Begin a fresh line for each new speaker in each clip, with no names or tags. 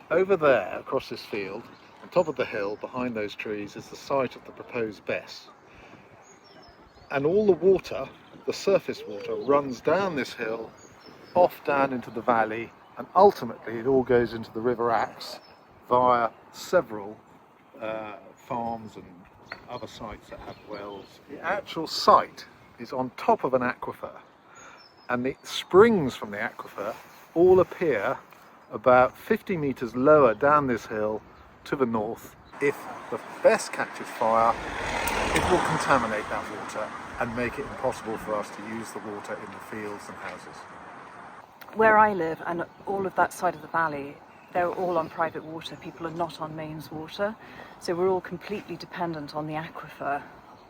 Over there, across this field, on top of the hill, behind those trees, is the site of the proposed BESS. And all the water, the surface water, runs down this hill, off down into the valley, and ultimately it all goes into the River Axe via several farms and other sites that have wells. The actual site is on top of an aquifer, and the springs from the aquifer all appear about 50 metres lower down this hill to the north. If the BESS catches fire, it will contaminate that water and make it impossible for us to use the water in the fields and houses.
Where I live and all of that side of the valley, they're all on private water. People are not on mains water, so we're all completely dependent on the aquifer,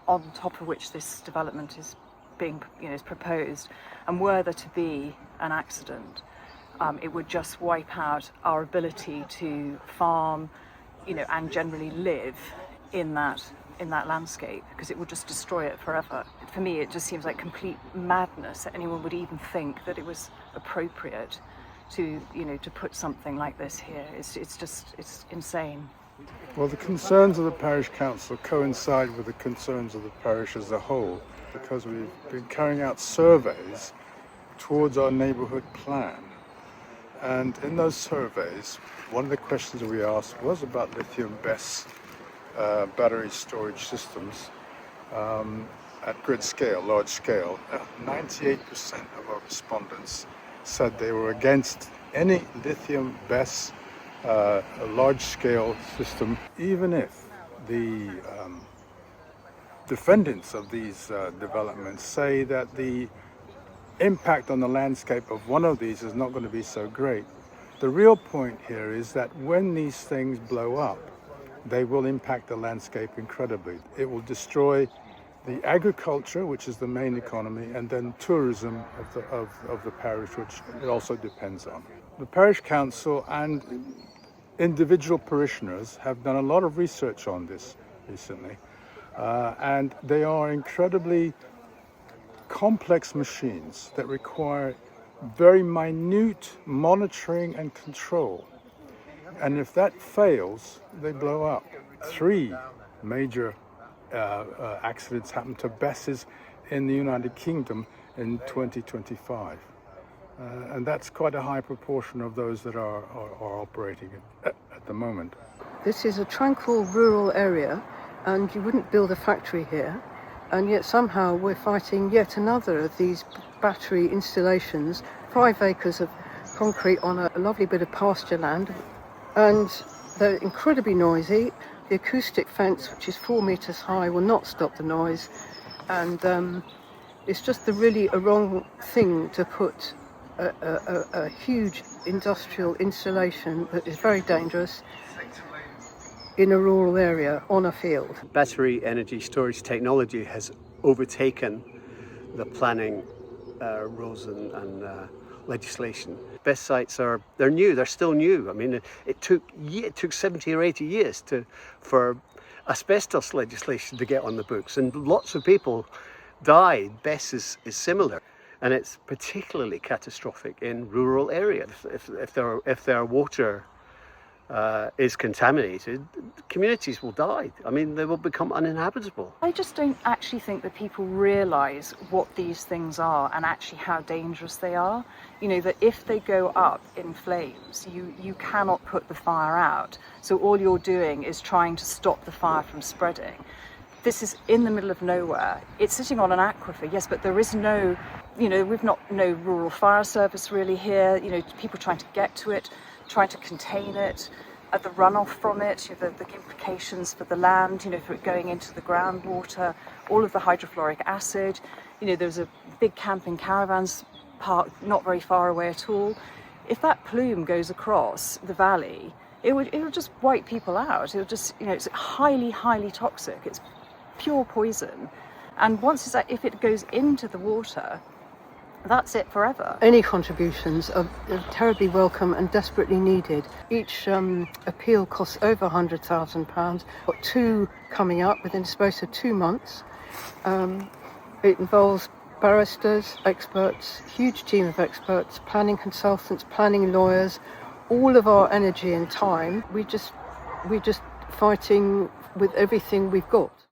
on top of which this development is being, is proposed. And were there to be an accident, it would just wipe out our ability to farm, and generally live in that landscape, because it would just destroy it forever. For me, it just seems like complete madness that anyone would even think that it was appropriate to put something like this here. It's insane.
Well, the concerns of the parish council coincide with the concerns of the parish as a whole, because we've been carrying out surveys towards our neighbourhood plan. And in those surveys, one of the questions we asked was about lithium BESS battery storage systems at grid scale, large scale. 98% of our respondents said they were against any lithium BESS large scale system, even if the defendants of these developments say that the impact on the landscape of one of these is not going to be so great. The real point here is that when these things blow up, they will impact the landscape incredibly. It will destroy the agriculture, which is the main economy, and then tourism of the parish, which it also depends on. The parish council and individual parishioners have done a lot of research on this recently, and they are incredibly complex machines that require very minute monitoring and control. And if that fails, they blow up. 3 major accidents happened to BESSes in the United Kingdom in 2025. And that's quite a high proportion of those that are operating at the moment.
This is a tranquil rural area, and you wouldn't build a factory here. And yet somehow we're fighting yet another of these battery installations, 5 acres of concrete on a lovely bit of pasture land. And they're incredibly noisy. The acoustic fence, which is 4 meters high, will not stop the noise. And it's just a wrong thing to put a huge industrial installation that is very dangerous in a rural area on a field.
Battery energy storage technology has overtaken the planning rules and legislation. BESS sites they're new, they're still new. I mean, it took 70 or 80 years for asbestos legislation to get on the books, and lots of people died. BESS is similar, and it's particularly catastrophic in rural areas. If their water is contaminated, communities will die. I mean, they will become uninhabitable.
I just don't actually think that people realise what these things are and actually how dangerous they are. That if they go up in flames, you cannot put the fire out. So all you're doing is trying to stop the fire from spreading. This is in the middle of nowhere. It's sitting on an aquifer, yes, but there is no, we've no rural fire service really here. People trying to get to it, trying to contain it, the runoff from it, the implications for the land, for it going into the groundwater, all of the hydrofluoric acid. There's a big camping caravans park not very far away at all. If that plume goes across the valley, it will just wipe people out. It'll just, it's highly, highly toxic. It's pure poison. And if it goes into the water, that's it forever.
Any contributions are terribly welcome and desperately needed. Each appeal costs over £100,000. Got 2 coming up within the space of 2 months. It involves barristers, experts, huge team of experts, planning consultants, planning lawyers, all of our energy and time, we're just fighting with everything we've got.